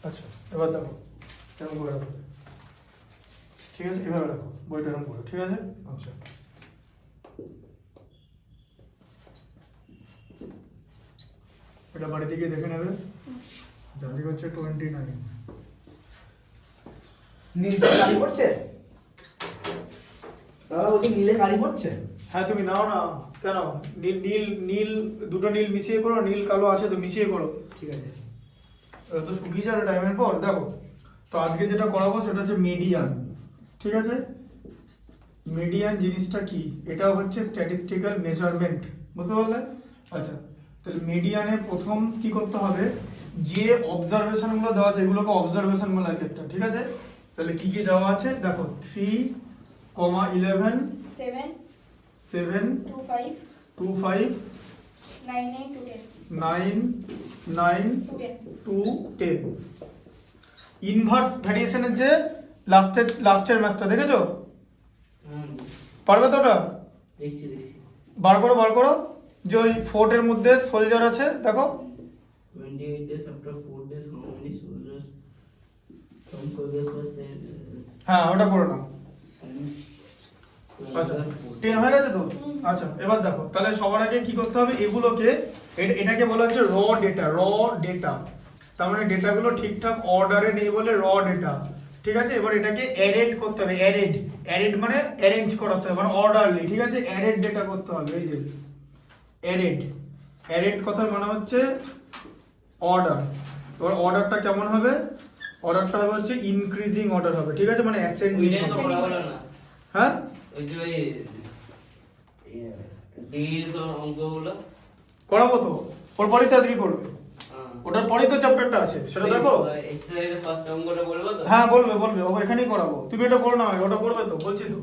আচ্ছা এবার দেখো এরকম করে রাখো, ঠিক আছে? এভাবে রাখো বইটা এরকম করে, ঠিক আছে? আচ্ছা এটা বাড়ি থেকে দেখে নেবে। আচ্ছা আজকে হচ্ছে 29। নীল গাড়ি পড়ছে দাদা, বলছি নীলে গাড়ি পড়ছে। হ্যাঁ তুমি নাও না, কেন? নীল নীল নীল দুটো নীল মিশিয়ে করো, নীল কালো আছে তো মিশিয়ে করো। ঠিক আছে। এটা তো শুকিয়ে যাবে টাইমের পর। দেখো তো আজকে যেটা করাবো সেটা হচ্ছে মিডিয়ান, ঠিক আছে? মিডিয়ান জিনিসটা কি? এটা হচ্ছে স্ট্যাটিস্টিক্যাল মেজারমেন্ট, বুঝতে পারলে? আচ্ছা তাহলে মিডিয়ানে প্রথম কি করতে হবে, যে অবজারভেশনগুলো দেওয়া আছে এগুলোকে অবজারভেশন বলা হয় একটা, ঠিক আছে? তাহলে কি কি দেওয়া আছে দেখো, 3, 11, 7, 7, 2, 5, 2, 5, 9, 8, 2, 10. 9, 9, 2, 10. 2, 10। ইনভার্স ভ্যারিয়েশনের যে লাস্টের ম্যাচটা দেখেছো? পারবে তো ওটা? দেখছি। বার করো যে ওই ফোর্টের মধ্যে সোলজার আছে দেখো। 28 days after 4 days, how many soldiers? Some soldiers were sent. হ্যাঁ ওটা করে নাও। আচ্ছা 10 হয়ে গেছে তো? আচ্ছা এবার দেখো তাহলে সবার আগে কি করতে হবে, এগুলোকে এটাকে বলা হচ্ছে র ডেটা। তার মানে ডেটাগুলো ঠিকঠাক অর্ডারে নেই বলে র ডেটা, ঠিক আছে? এবার এটাকে অ্যারেড করতে হবে, অ্যারেড মানে অ্যারেঞ্জ করাতে হবে, মানে অর্ডারলি, ঠিক আছে? অ্যারেড ডেটা করতে হবে। এই যে অ্যারেড কথার মানে হচ্ছে অর্ডার। এবার অর্ডারটা কেমন হবে? অর্ডারটা হবে হচ্ছে ইনক্রিজিং অর্ডার হবে, ঠিক আছে? মানে অ্যাসেন্ডিং ওইটাই তো পড়া হলো না। হ্যাঁ ওই যে ওই ডিজ ও অঙ্কগুলো করাবো তো, ওর পরেই তো আজকে করবে, ওটার পরেই তো চ্যাপ্টারটা আছে সেটা দেখো। এক্সারসাইজের ফার্স্ট অঙ্কটা বলবো তো? হ্যাঁ বলবে ও এখানেই করাবো, তুমি এটা করো না, ওটা করবে তো, বলছি তো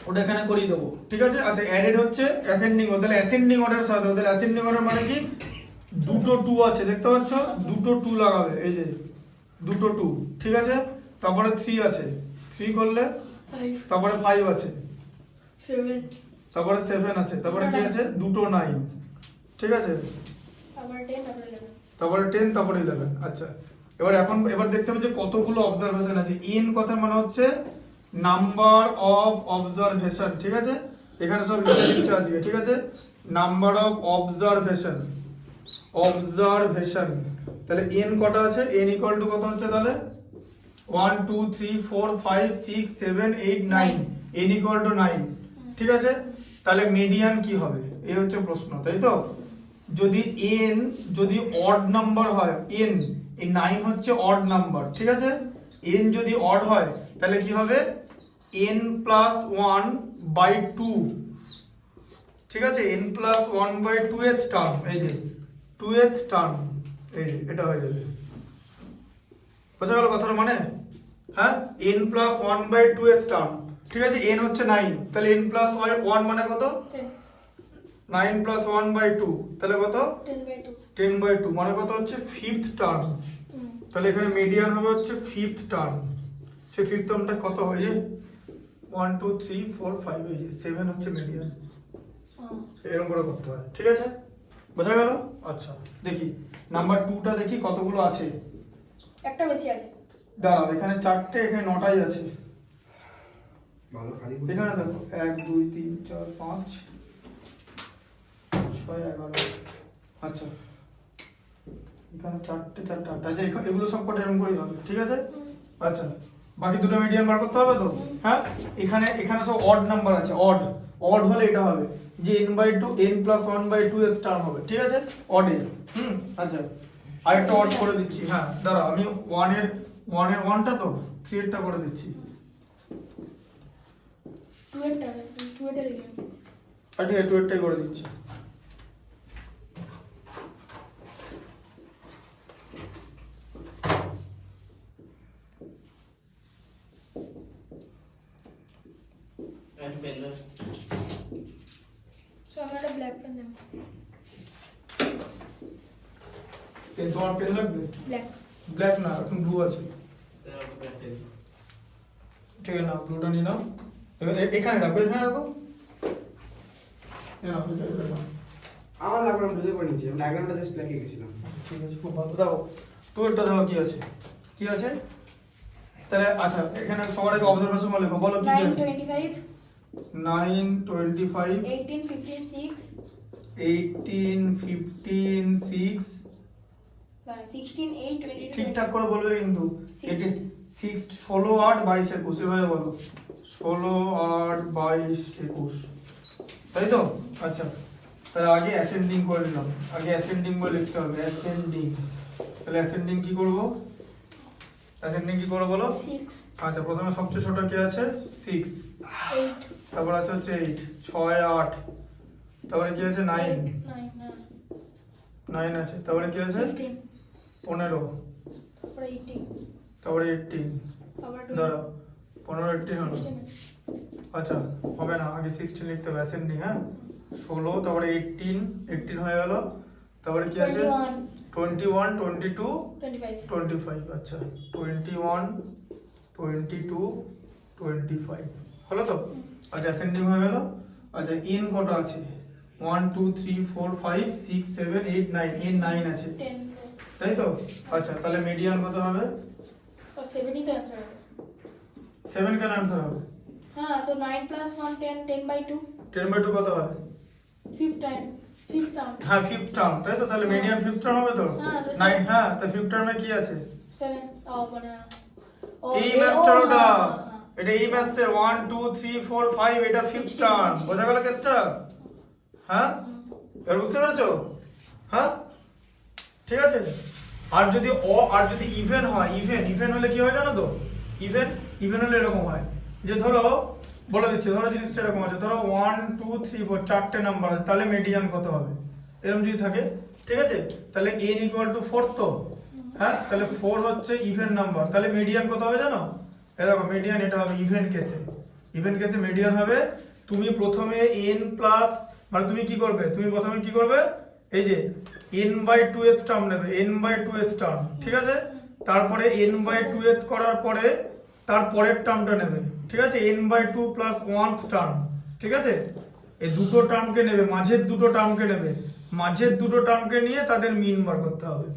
ওটা এখানে করিয়ে দেবো, ঠিক আছে? আচ্ছা অ্যারেড হচ্ছে অ্যাসেন্ডিং অর্ডার, তাহলে অ্যাসেন্ডিং অর্ডার সাথে তাহলে অ্যাসেন্ডিং অর্ডার মানে কি, দুটো 2 আছে দেখতে পাচ্ছ, দুটো 2 লাগাবে, এই যে দুটো 2, ঠিক আছে? তারপরে 3 আছে, 3 করলে 5, তারপরে 5 আছে, 7, তারপরে 7 আছে, তারপরে কি আছে, দুটো 9, ঠিক আছে? আবার 10, আবার 11. তারপরে 10, তারপরে 11। আচ্ছা এবার দেখতে হবে যে কতগুলো অবজারভেশন আছে। এন কথা মানে হচ্ছে নাম্বার অফ অবজারভেশন, ঠিক আছে? এখানে সব লিখে দিচ্ছে আজকে, ঠিক আছে? নাম্বার অফ অবজারভেশন, তাহলে এন কটা আছে? এন ইকুয়াল টু কত হচ্ছে তাহলে? 1, 2, 3, 4, 5, 6, 7, 8, 9, এন ইকুয়াল টু 9, ঠিক আছে? তাহলে মিডিয়ান কি হবে এই হচ্ছে প্রশ্ন, তাই তো? যদি অড নাম্বার হয়, এন এই 9 হচ্ছে অড নাম্বার, ঠিক আছে? এন যদি অড হয় তাহলে কি হবে, n প্লাস 1/2, ঠিক আছে? n প্লাস 1/2th টার্ম, এই যে 2th টার্ম, এই যে এটা হয়ে যাবে, বোঝা গেল কথাটা মানে? হ্যাঁ n প্লাস 1/2th টার্ম, ঠিক আছে? n হচ্ছে 9, তাহলে n প্লাস 1 মানে কত? 10, 9 প্লাস 1/2 তাহলে কত? 10/2. 10/2 মানে কত হচ্ছে 5th টার্ম। তাহলে এখানে মিডিয়ান হবে হচ্ছে 5th টার্ম। সে 5th টার্মটা কত হয়? 1, 2, 3, 4, 5, এই যে 7 হচ্ছে মিডিয়ান। এরকম করে করতে হয়, ঠিক আছে? বোঝা গেল? আচ্ছা দেখি নাম্বার 2টা দেখি কতগুলো আছে। একটা বেশি আছে। দাঁড়াও এখানে 4টে, এখানে 9টাই আছে। ভালো খালি এখানে দেখো 1, 2, 3, 4, 5, 6, 11। আচ্ছা এখানে 4টে 8টা, আচ্ছা এগুলো সব কটা এরকম করেই হবে, ঠিক আছে? আচ্ছা বাকি দুটো মিডিয়ান বার করতে হবে তো? হ্যাঁ এখানে সব অড নাম্বার আছে, অড হলে এটা হবে যে n/2, n plus 1/2th term হবে, ঠিক আছে? অডে। আচ্ছা আরেকটা অড করে দিচ্ছি। হ্যাঁ দাঁড়াও আমি 1 এর 1টা তো 3 এরটা করে দিচ্ছি। 2 এরটা লিখে। আর ঠিক আছে 2 এরটাই করে দিচ্ছি। সো আমার একটা ব্ল্যাক পেন দাও। তোমার পেন লাগবে? ব্ল্যাক না, এখন ব্লু আছে, ঠিক আছে? না ব্লুটা নিয়ে নাও, এখানে রাখো, এখানে রাখো। আমার লাগবে না, বুঝতে পারিনি, আমি ডায়াগ্রামটা জাস্ট লিখে গেছিলাম। ঠিক আছে খুব ভালো। দেখো টু এরটা দেখো কি আছে, কি আছে তাহলে। আচ্ছা এখানে সবার আগে অবজারভেশন বলে বলো কি কি 9 আছে। 25 9 25 18 15 6 18 15 6 16 8 22 ঠিকঠাক করে বলবে কিন্তু। Sixth. 6 16 8 22 21 এভাবে বলো, 16 8 22 21, তাই তো। আচ্ছা তাহলে আগে অ্যাসেন্ডিং করে নিলাম, আগে অ্যাসেন্ডিং বলে লিখতে হবে, অ্যাসেন্ডিং। তাহলে অ্যাসেন্ডিং কি করব, অ্যাসেন্ডিং কি করব বলো। 6 আচ্ছা প্রথমে সবচেয়ে ছোট কি আছে 6, 8 তারপর আছে হচ্ছে 8, 6 8, তারপরে কি আছে 9, 9 আছে, তারপরে কি আছে 15 15, তারপরে 18 তারপরে 18, আবার দাঁড়াও 15 18 হলো। 16 আচ্ছা হবে না, আগে 16 লিখতে হবে অ্যাসেন্ডিং, হ্যাঁ 16, তারপরে 18 হয়ে গেল, তারপরে কি আছে 21 22 25 25, আচ্ছা 21 22 25 হলো তো। আচ্ছা অ্যাসেন্ডিং হয়ে গেল। আচ্ছা ইন কত আছে 1 2 3 4 5 6 7 8 9, ইন 9 আছে 10 তাই তো। আচ্ছা তাহলে মিডিয়ান কত হবে, और 7 ही तो आंसर है 7 কেন आंसर হবে। हाँ तो 9 plus 1 10 10/2 10/2 কত হয়, fifth time হ্যাঁ ফিফথ টার্ম তাই তো। তাহলে মিডিয়ান ফিফথ টার্ম হবে তো হ্যাঁ, তো 9, হ্যাঁ তো ফিফথ টার্মে কি আছে 7 और बना এই ম্যাচটা ওটা, এটা এই ম্যাচে 1 2 3 4 5 এটা ফিফথ 16, টার্ম, 16 বোঝা গেল কেসটা, হ্যাঁ এবার বুঝতে পেরেছো, হ্যাঁ ঠিক আছে। আর যদি ইভেন হয়, ইভেন হলে কি হয় জানো তো, ইভেন হলে এরকম হয় যে ধরো বলে দিচ্ছি, ধরো জিনিসটা এরকম আছে, ধরো 1 2 3 4 চারটে নাম্বার আছে, তাহলে মিডিয়ান কত হবে এরকম যদি থাকে, ঠিক আছে। তাহলে n = 4 তো, হ্যাঁ তাহলে 4 হচ্ছে ইভেন নাম্বার, তাহলে মিডিয়ান কত হবে জানো, এই দেখো মিডিয়ান এটা হবে ইভেন কেসে মিডিয়ান হবে। তুমি প্রথমে n প্লাস মানে তুমি কি করবে, তুমি প্রথমে কি করবে এই যে n/2th টার্ম নেবে, n/2th টার্ম, ঠিক আছে। তারপরে n/2th করার পরে তার পরের টার্মটা নেবে, ঠিক আছে, n/2 প্লাস 1th টার্ম, ঠিক আছে। এই দুটো টার্মকে নেবে, মাঝের দুটো টার্মকে নেবে, মাঝের দুটো টার্মকে নিয়ে তাদের মিন বার করতে হবে,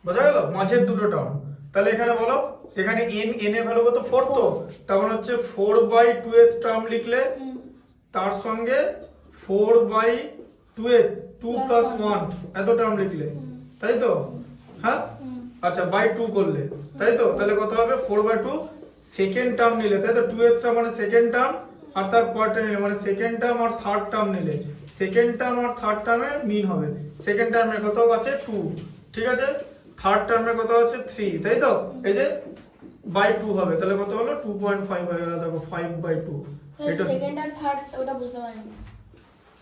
বোঝা গেল, মাঝের দুটো টার্ম। তাহলে এখানে বলো, এখানে n এর ভ্যালু কত 4 তো, তখন হচ্ছে 4/2th টার্ম লিখলে তার সঙ্গে 4/2th 2 প্লাস 1 এত টার্ম লিখলে, তাই তো, হ্যাঁ আচ্ছা বাই 2 করলে, তাই তো। তাহলে কত হবে 4/2 সেকেন্ড টার্ম নিলে, তাই তো, 2th টা মানে সেকেন্ড টার্ম, আর তার পরেরটা নিলে মানে সেকেন্ড টার্ম আর থার্ড টার্ম নিলে, সেকেন্ড টার্ম আর থার্ড টার্মের মিন হবে। সেকেন্ড টার্মের কত আছে 2, ঠিক আছে, থার্ড টার্মের কত আছে 3, তাই তো। এই যে বাই 2 হবে, তাহলে কত হলো 2.5 হয়ে গেল, দেখো 5/2। এটা সেকেন্ড আর থার্ড ওটা বুঝতে পারিনি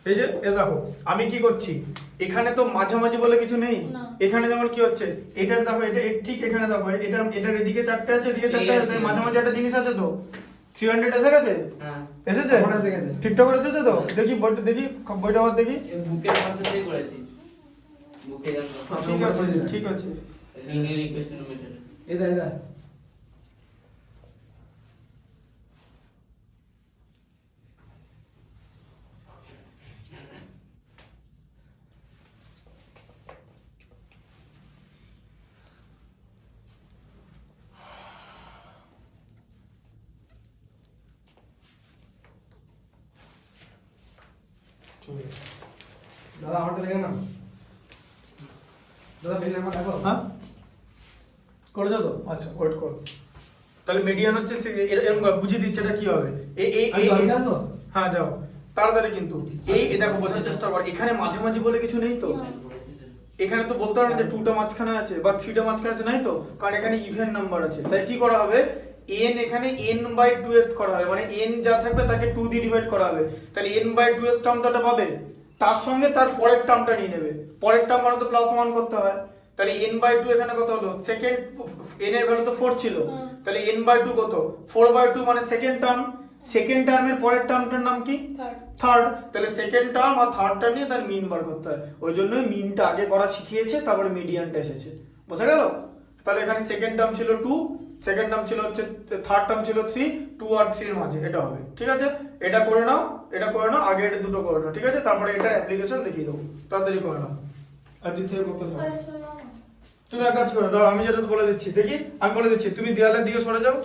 এই যে এ দেখো আমি কি করছি, এখানে তো মাঝামাঝি বলে কিছু নেই, না। এখানে যেমন কি হচ্ছে এটার দেখো, এটা ঠিক এখানে দেখো, এটার এদিকে চারটে আছে, এদিকে চারটে আছে, মাঝামাঝি একটা জিনিস আছে তো, 300 এসে গেছে, হ্যাঁ এসেছে, আমার এসে গেছে। ঠিকঠাক করে এসেছে তো। দেখি বইটা, দেখি বইটা আবার দেখি, এই বুকের পাশে দিয়ে করেছি বুকের ঠিক আছে ঠিক আছে। লিনিয়ার ইকুয়েশন মেথড এদা দাদা আমারটা দেখে না, দাদা পেন নাম্বার দেখো। হ্যাঁ করেছো তো, আচ্ছা ওয়েট করো। তাহলে মিডিয়ান হচ্ছে এরকম বুঝিয়ে দিচ্ছে এটা কি হবে, এই জল খেয়ে আসবো? হ্যাঁ যাও তাড়াতাড়ি, কিন্তু এই দেখো বোঝার চেষ্টা কর, এখানে মাঝামাঝি বলে কিছু নেই তো, এখানে তো বলতে পারো না যে 2টা মাঝখানে আছে বা 3টা মাঝখানে আছে, নাই তো, কারণ এখানে ইভেন নাম্বার আছে। তাই কি করা হবে, n এখানে n/2th করা হবে, মানে n যা থাকবে তাকে 2 দিয়ে ডিভাইড করা হবে, তাহলে n/2th টার্মটা পাবে, তার সঙ্গে তার পরের টার্মটা নিয়ে নেবে, পরের টার্ম মানে তো +1 করতে হয়, তাহলে n/2 এখানে কত হলো, সেকেন্ড n এর ভ্যালু তো 4 ছিল, তাহলে n/2 কত 4/2 মানে সেকেন্ড টার্মের পরের টার্মটার নাম কি থার্ড, তাহলে সেকেন্ড টার্ম আর থার্ডটা নিয়ে তার মিন বার করতে হয়, ওই জন্যই মিনটা আগে করা শিখিয়েছে, তারপরে মিডিয়ানটা এসেছে, বোঝা গেল। তাহলে এখানে সেকেন্ড টার্ম ছিল 2, সেকেন্ড টার্ম ছিল হচ্ছে, থার্ড টার্ম ছিল 3, 2 আর 3 এর মাঝে এটা হবে, ঠিক আছে। এটা করে নাও, আগে এটা দুটো করে নাও, ঠিক আছে, তারপরে এটার অ্যাপ্লিকেশন দেখিয়ে দেবো, তাড়াতাড়ি করে নাও, আর দিক থেকে করতে থাকো। তুমি এক কাজ করো, দাও আমি যেটা বলে দিচ্ছি, দেখি আমি বলে দিচ্ছি, তুমি দেয়ালের দিকে সরে যাও।